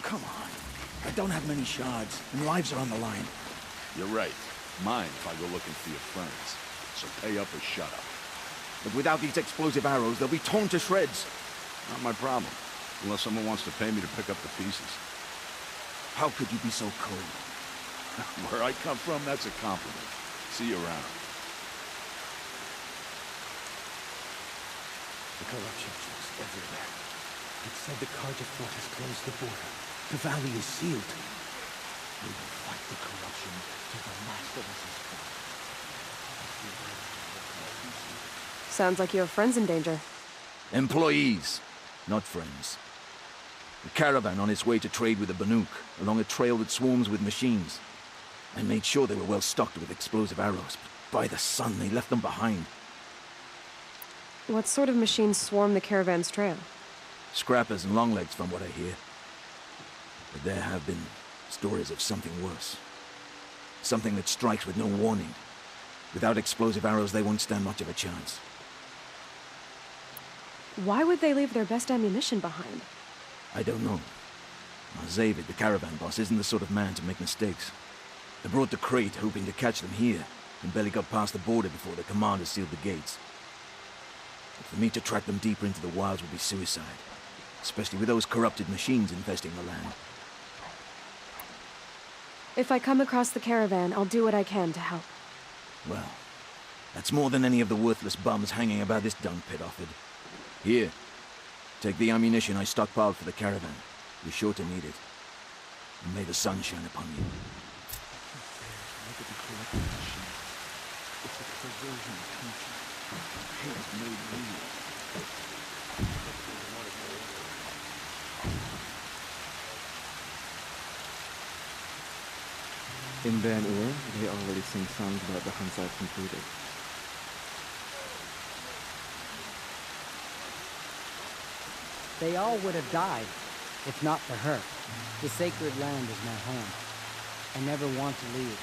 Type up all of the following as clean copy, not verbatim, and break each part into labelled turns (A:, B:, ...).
A: come on. I don't have many shards, and lives are on the line.
B: You're right. Mine if I go looking for your friends. So pay up or shut up.
A: But without these explosive arrows, they'll be torn to shreds.
B: Not my problem. Unless someone wants to pay me to pick up the pieces.
A: How could you be so cold?
B: Where I come from, that's a compliment. See you around.
A: The corruption checks everywhere. It said the Carja fort has closed the border. The valley is sealed. We will fight the corruption till the last of us is gone.
C: Sounds like you have friends in danger.
A: Employees, not friends. A caravan on its way to trade with the Banuk, along a trail that swarms with machines. I made sure they were well stocked with explosive arrows, but by the sun, they left them behind.
C: What sort of machines swarm the caravan's trail?
A: Scrappers and longlegs, from what I hear. But there have been stories of something worse. Something that strikes with no warning. Without explosive arrows, they won't stand much of a chance.
C: Why would they leave their best ammunition behind?
A: I don't know. Zavid, the caravan boss, isn't the sort of man to make mistakes. They brought the crate hoping to catch them here, and barely got past the border before the commander sealed the gates. But for me to track them deeper into the wilds would be suicide, especially with those corrupted machines infesting the land.
C: If I come across the caravan, I'll do what I can to help.
A: Well, that's more than any of the worthless bums hanging about this dung pit offered. Here, take the ammunition I stockpiled for the caravan. You're sure to need it. And may the sun shine upon you. Look at the corrupted machine. It's a perversion of country. Hate made real.
D: In Ban-Ur, they already sing songs about the hunts I've completed.
E: They all would have died, if not for her. The sacred land is my home. I never want to leave.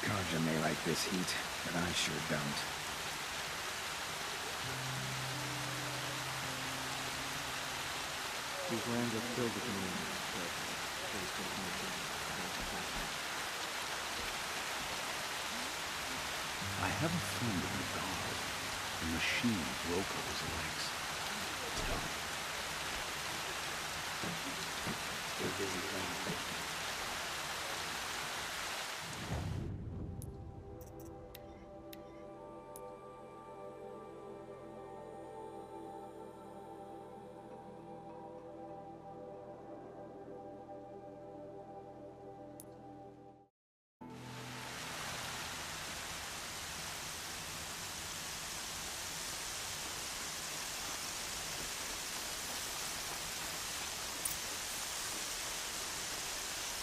F: Carja may like this heat, but I sure don't.
D: These lands are filled with millions, but there's still nothing.
B: I have a friend in the guard. The machine broke up his legs. Tell me.
F: They're busy playing.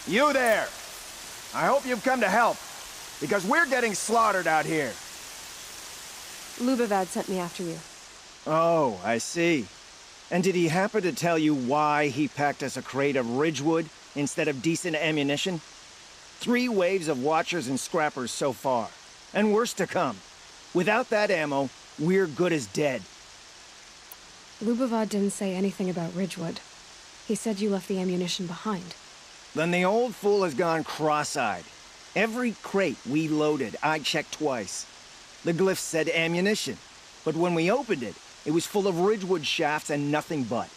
G: You there! I hope you've come to help, because we're getting slaughtered out here.
C: Lubavad sent me after you.
G: Oh, I see. And did he happen to tell you why he packed us a crate of Ridgewood instead of decent ammunition? 3 waves of Watchers and Scrappers so far, and worse to come. Without that ammo, we're good as dead.
C: Lubavad didn't say anything about Ridgewood. He said you left the ammunition behind.
G: Then the old fool has gone cross-eyed. Every crate we loaded, I checked twice. The glyph said ammunition, but when we opened it, it was full of Ridgewood shafts and nothing but.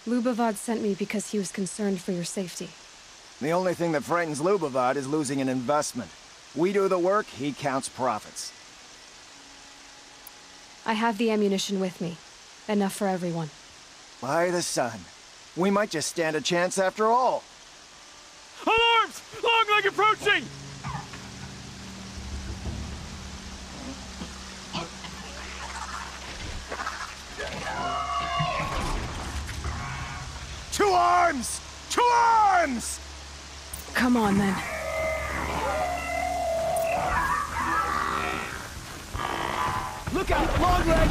C: Lubavad sent me because he was concerned for your safety.
G: The only thing that frightens Lubavad is losing an investment. We do the work, he counts profits.
C: I have the ammunition with me. Enough for everyone.
G: By the sun. We might just stand a chance after all.
H: Alarms! Longleg approaching!
G: Two arms! Two arms!
C: Come on, then.
G: Look out, Longleg!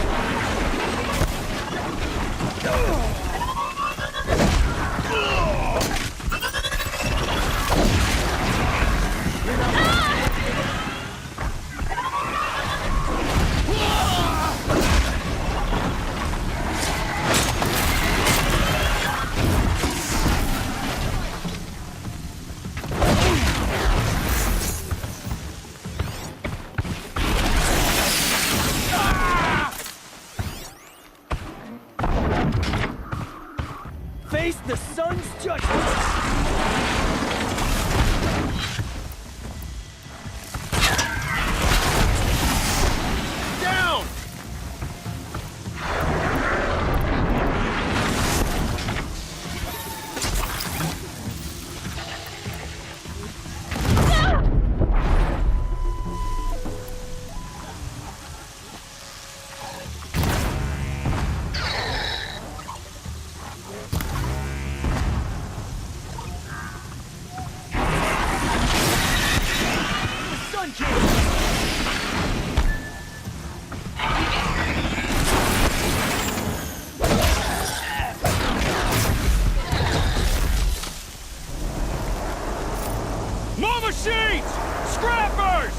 H: Machines! Scrappers!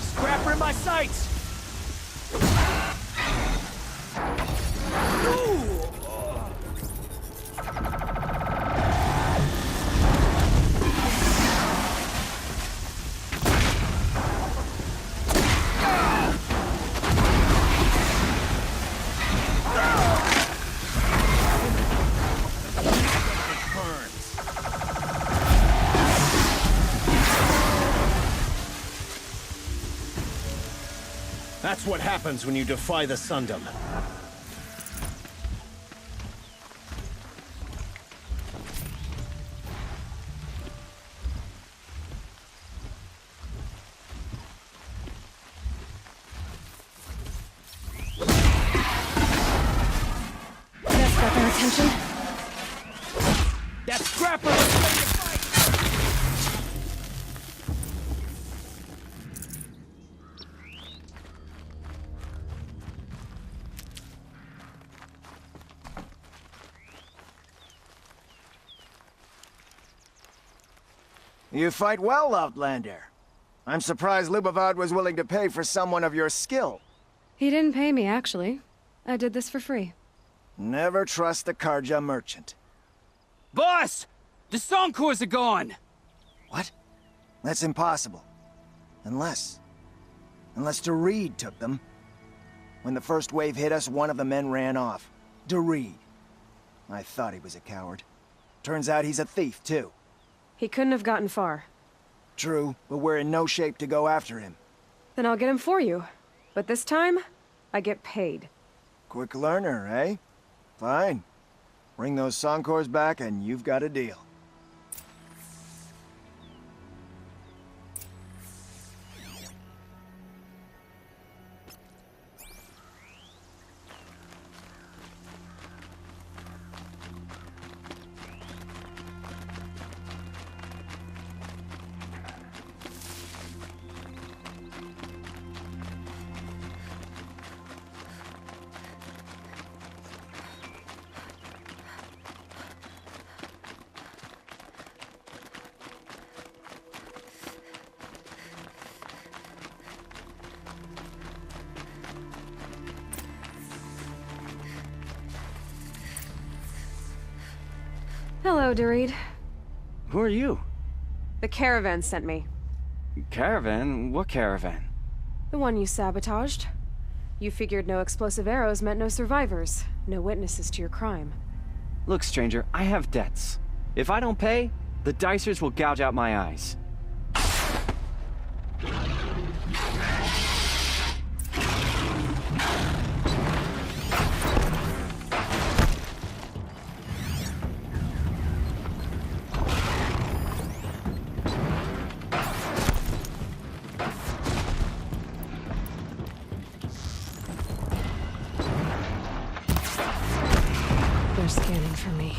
I: Scrapper in my sights!
G: That's what happens when you defy the Sundom.
C: That's got their attention.
I: That scrapper was ready to fight!
G: You fight well, Outlander. I'm surprised Lubavad was willing to pay for someone of your skill.
C: He didn't pay me, actually. I did this for free.
G: Never trust the Karja merchant.
I: Boss! The Sonkors are gone!
G: What? That's impossible. Unless Doreed took them. When the first wave hit us, one of the men ran off. Doreed. I thought he was a coward. Turns out he's a thief, too.
C: He couldn't have gotten far.
G: True, but we're in no shape to go after him.
C: Then I'll get him for you. But this time, I get paid.
G: Quick learner, eh? Fine. Bring those Sonkors back and you've got a deal.
C: Hello, Doreed.
J: Who are you?
C: The caravan sent me.
J: Caravan? What caravan?
C: The one you sabotaged. You figured no explosive arrows meant no survivors, no witnesses to your crime.
J: Look, stranger, I have debts. If I don't pay, the Dicers will gouge out my eyes.
C: They're scanning for me.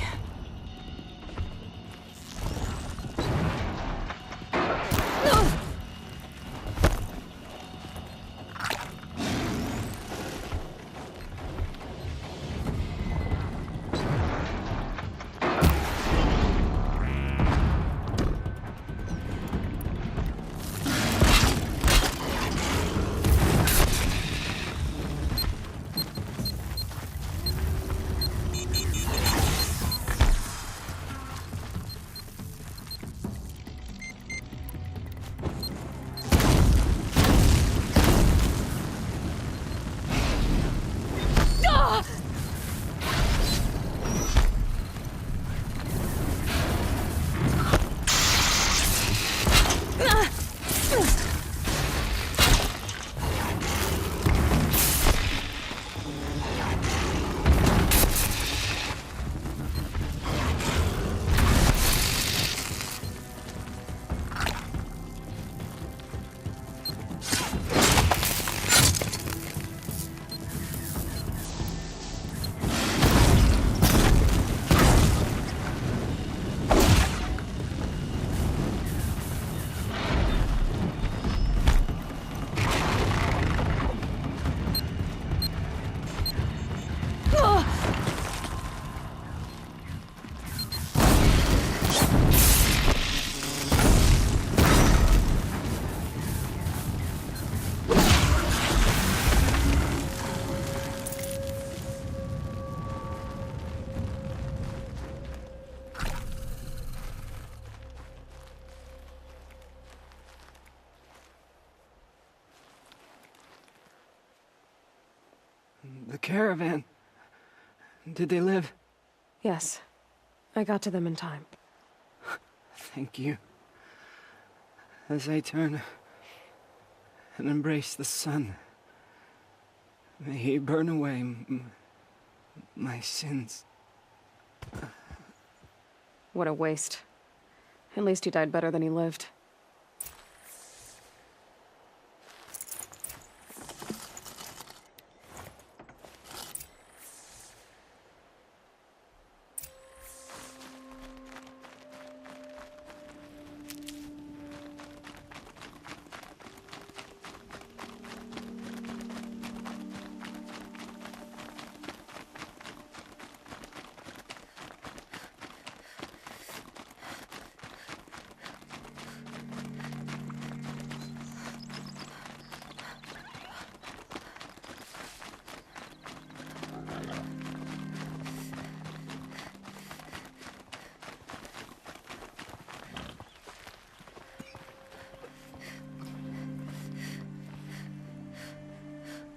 J: The caravan. Did they live?
C: Yes. I got to them in time.
J: Thank you. As I turn and embrace the sun, may he burn away my sins.
C: What a waste. At least he died better than he lived.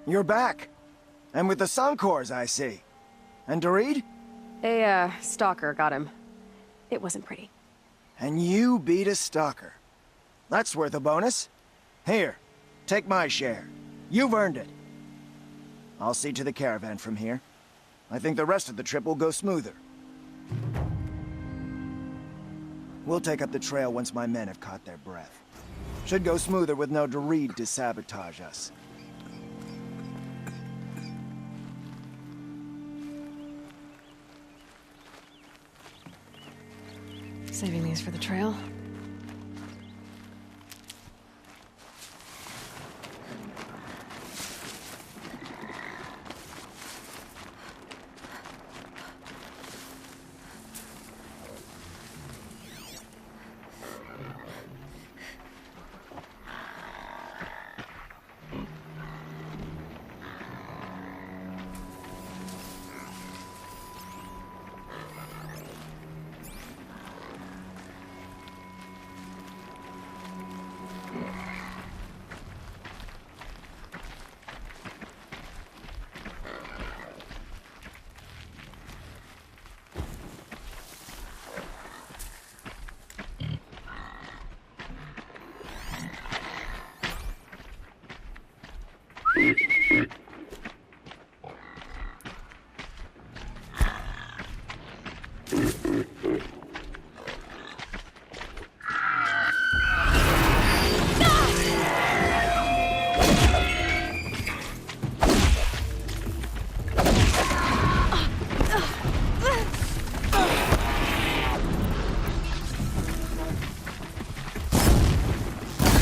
G: You're back. And with the Suncors, I see. And Dorid?
C: A, stalker got him. It wasn't pretty.
G: And you beat a stalker. That's worth a bonus. Here, take my share. You've earned it. I'll see to the caravan from here. I think the rest of the trip will go smoother. We'll take up the trail once my men have caught their breath. Should go smoother with no Dorid to sabotage us.
C: Saving these for the trail.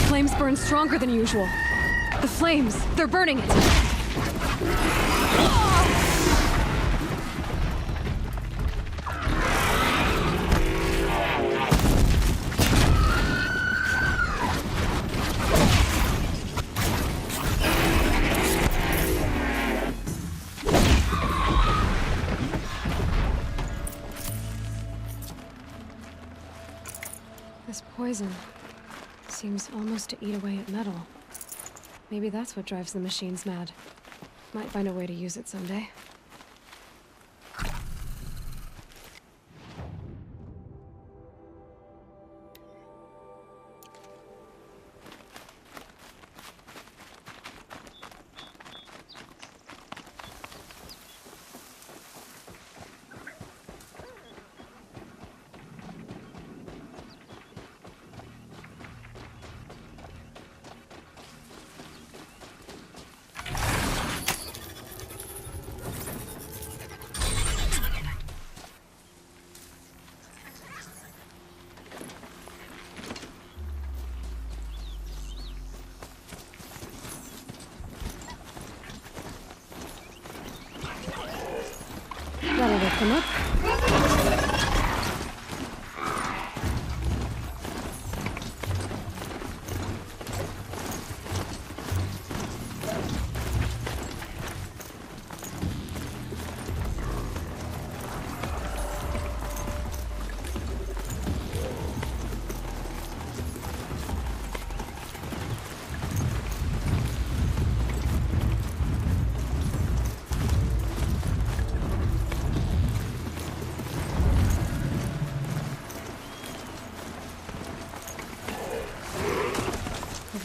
C: Flames burn stronger than usual. The flames, they're burning it. This poison seems almost to eat away at metal. Maybe that's what drives the machines mad. Might find a way to use it someday. That'll wake them up.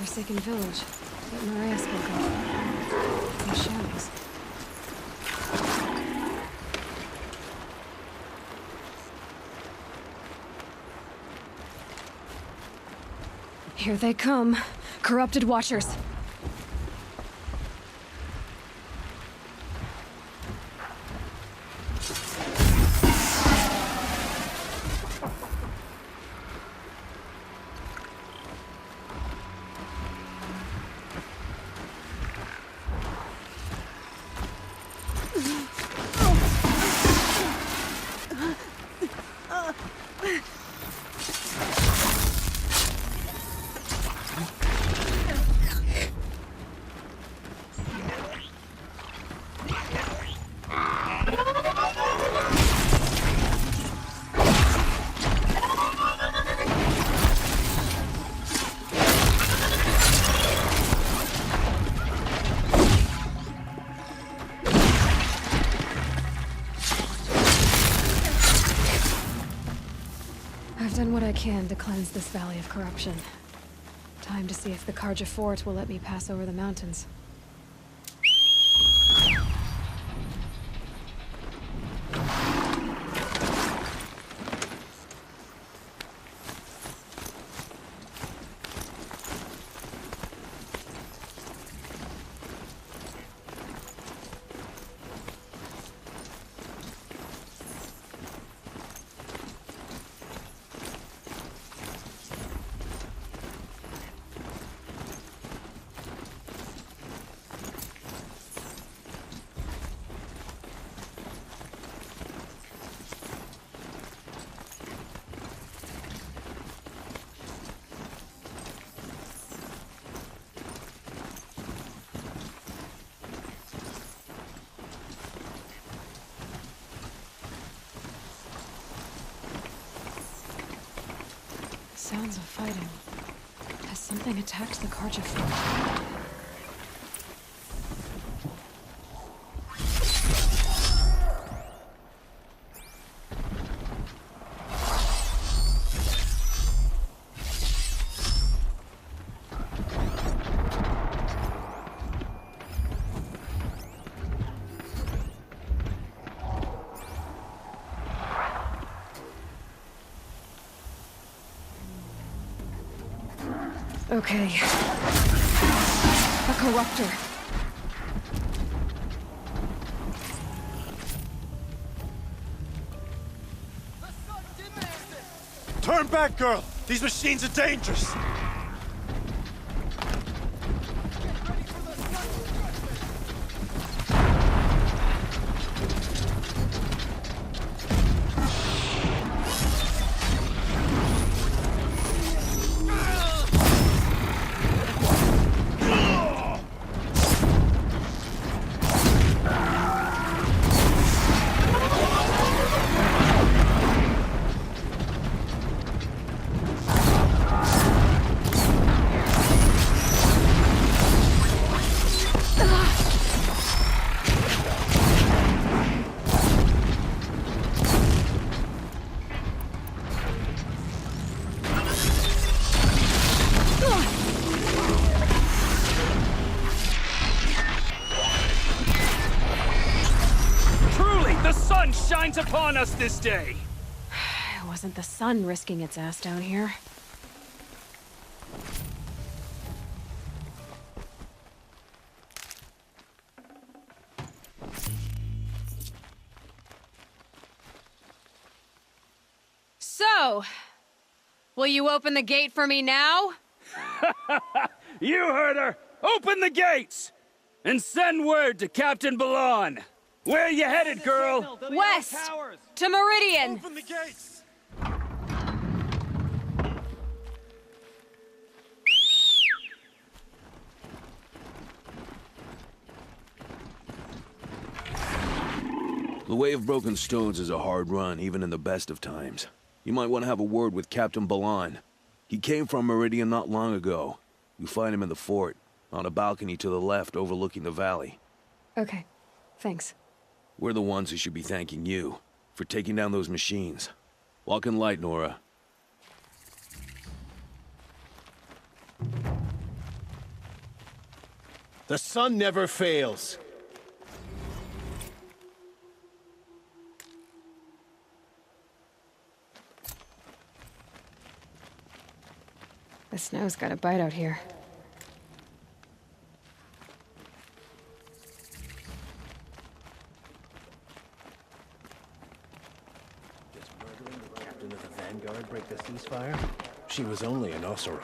C: Forsaken village that Maria spoke of. In shadows. Here they come. Corrupted Watchers. I've done what I can to cleanse this valley of corruption. Time to see if the Carja Fort will let me pass over the mountains. Sounds of fighting. Has something attacked the Carja Fort? Okay. A corruptor.
H: Turn back, girl! These machines are dangerous!
I: Shines upon us this day!
C: It wasn't the sun risking its ass down here. So, will you open the gate for me now?
I: You heard her! Open the gates! And send word to Captain Balan! Where you headed, girl?
C: West! To Meridian!
H: Open the gates!
B: The Way of Broken Stones is a hard run, even in the best of times. You might want to have a word with Captain Balan. He came from Meridian not long ago. You find him in the fort, on a balcony to the left overlooking the valley.
C: Okay, thanks.
B: We're the ones who should be thanking you for taking down those machines. Walk in light, Nora.
K: The sun never fails.
C: The snow's got a bite out here.
K: Does murdering the captain of the Vanguard break the ceasefire? She was only an Oseram.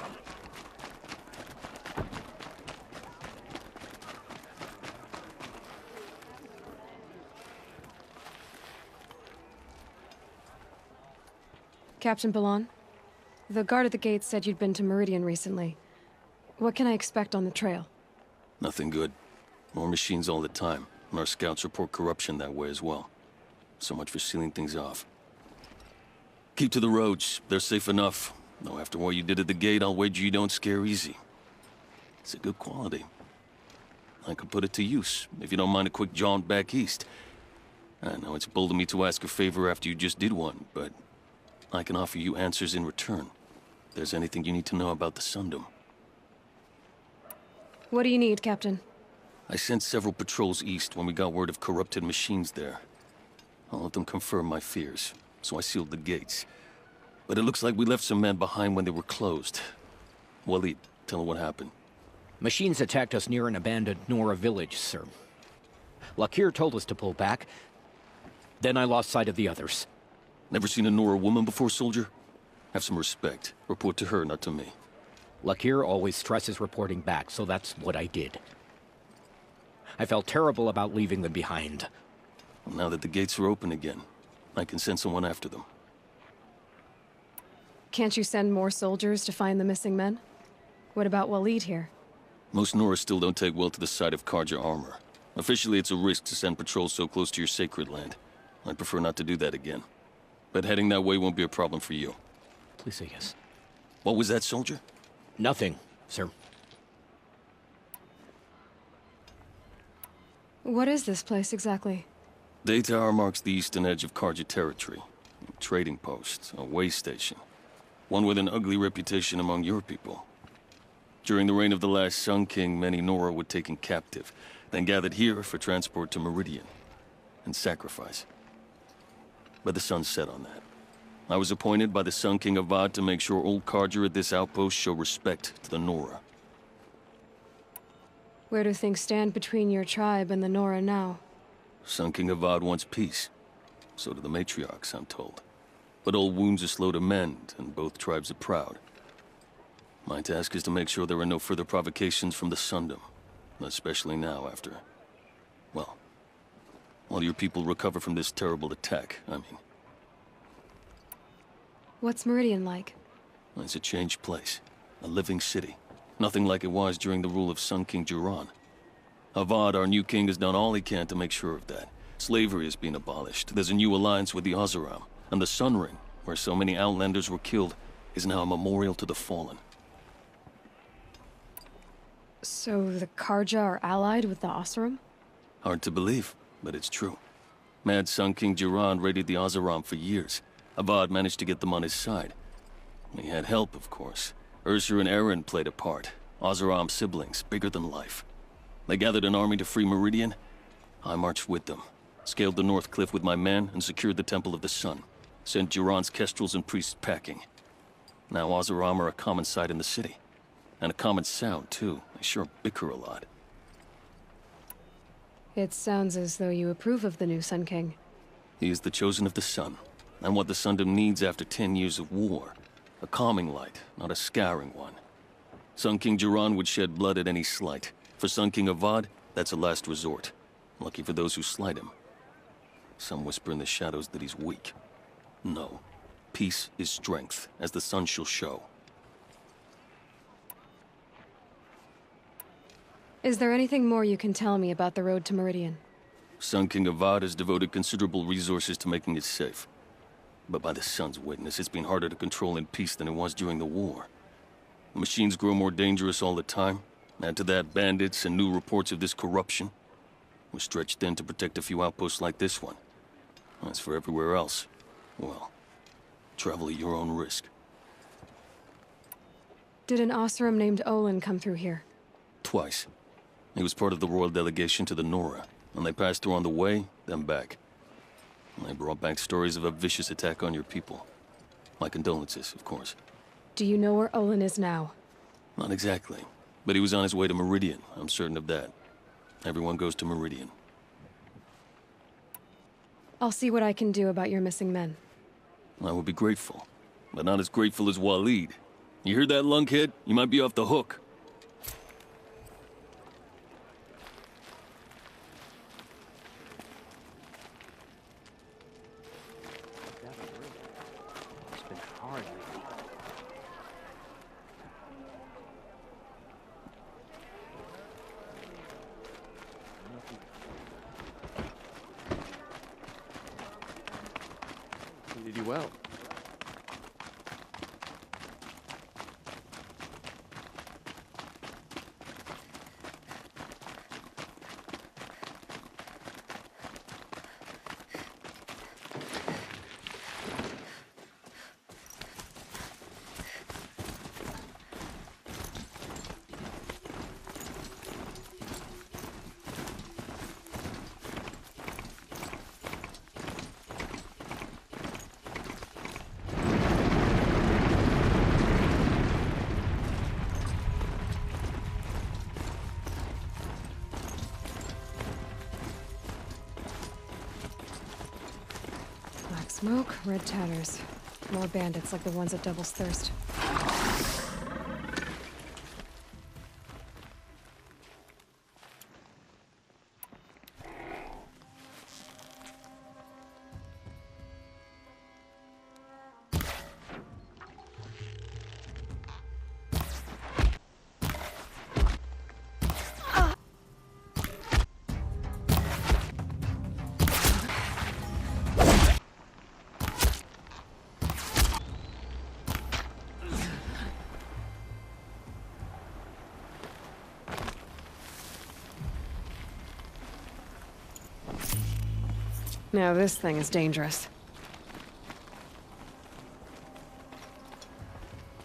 C: Captain Balan, the guard at the gate said you'd been to Meridian recently. What can I expect on the trail?
L: Nothing good. More machines all the time, and our scouts report corruption that way as well. So much for sealing things off. Keep to the roads. They're safe enough. Though after what you did at the gate, I'll wager you don't scare easy. It's a good quality. I could put it to use, if you don't mind a quick jaunt back east. I know it's bold of me to ask a favor after you just did one, but I can offer you answers in return. If there's anything you need to know about the Sundom.
C: What do you need, Captain?
L: I sent several patrols east when we got word of corrupted machines there. All of them confirmed my fears, so I sealed the gates. But it looks like we left some men behind when they were closed. Waleed, tell her what happened.
M: Machines attacked us near an abandoned Nora village, sir. Lakir told us to pull back. Then I lost sight of the others.
L: Never seen a Nora woman before, soldier? Have some respect. Report to her, not to me.
M: Lakir always stresses reporting back, so that's what I did. I felt terrible about leaving them behind.
L: Well, now that the gates are open again, I can send someone after them.
C: Can't you send more soldiers to find the missing men? What about Waleed here?
L: Most Nora still don't take well to the sight of Karja armor. Officially, it's a risk to send patrols so close to your sacred land. I'd prefer not to do that again. But heading that way won't be a problem for you.
M: Please say yes.
L: What was that, soldier?
M: Nothing, sir.
C: What is this place exactly?
L: Day Tower marks the eastern edge of Karja territory. A trading post, a way station. One with an ugly reputation among your people. During the reign of the last Sun King, many Nora were taken captive, then gathered here for transport to Meridian, and sacrifice. But the sun set on that. I was appointed by the Sun King Avad to make sure old Karja at this outpost show respect to the Nora.
C: Where do things stand between your tribe and the Nora now?
L: Sun King Avad wants peace. So do the matriarchs, I'm told. But old wounds are slow to mend, and both tribes are proud. My task is to make sure there are no further provocations from the Sundom. Especially now after... well, all your people recover from this terrible attack, I mean.
C: What's Meridian like?
L: It's a changed place. A living city. Nothing like it was during the rule of Sun King Jiran. Avad, our new king, has done all he can to make sure of that. Slavery has been abolished. There's a new alliance with the Oseram. And the Sun Ring, where so many Outlanders were killed, is now a memorial to the fallen.
C: So the Karja are allied with the Oseram?
L: Hard to believe, but it's true. Mad Sun King Jiran raided the Oseram for years. Avad managed to get them on his side. He had help, of course. Ursur and Eren played a part. Oseram siblings, bigger than life. They gathered an army to free Meridian. I marched with them. Scaled the North Cliff with my men and secured the Temple of the Sun. Sent Jiran's kestrels and priests packing. Now Oseram are a common sight in the city. And a common sound, too. They sure bicker a lot.
C: It sounds as though you approve of the new Sun King.
L: He is the chosen of the Sun. And what the Sundom needs after 10 years of war. A calming light, not a scouring one. Sun King Jiran would shed blood at any slight. For Sun King Avad, that's a last resort. Lucky for those who slight him. Some whisper in the shadows that he's weak. No. Peace is strength, as the sun shall show.
C: Is there anything more you can tell me about the road to Meridian?
L: Sun King Avad has devoted considerable resources to making it safe. But by the sun's witness, it's been harder to control in peace than it was during the war. The machines grow more dangerous all the time. Add to that bandits and new reports of this corruption. We're stretched thin to protect a few outposts like this one. As for everywhere else, well, travel at your own risk.
C: Did an Oseram named Olin come through here?
L: Twice. He was part of the royal delegation to the Nora, and they passed through on the way, then back. And they brought back stories of a vicious attack on your people. My condolences, of course.
C: Do you know where Olin is now?
L: Not exactly, but he was on his way to Meridian, I'm certain of that. Everyone goes to Meridian.
C: I'll see what I can do about your missing men.
L: I would be grateful, but not as grateful as Waleed. You heard that, lunkhead? You might be off the hook.
K: It's been hard lately. You did well.
C: Black smoke, red tatters. More bandits like the ones at Devil's Thirst. Now this thing is dangerous.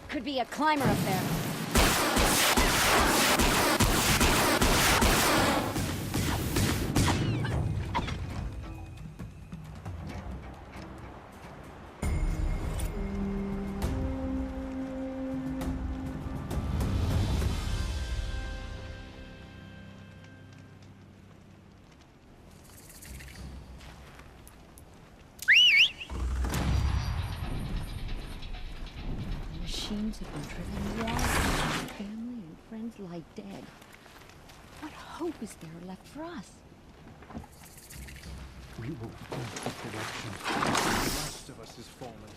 N: Could be a climber up there. Machines have been driven wild. Family and friends lie dead. What hope is there left for us?
H: We will point the direction. The rest of us is fallen.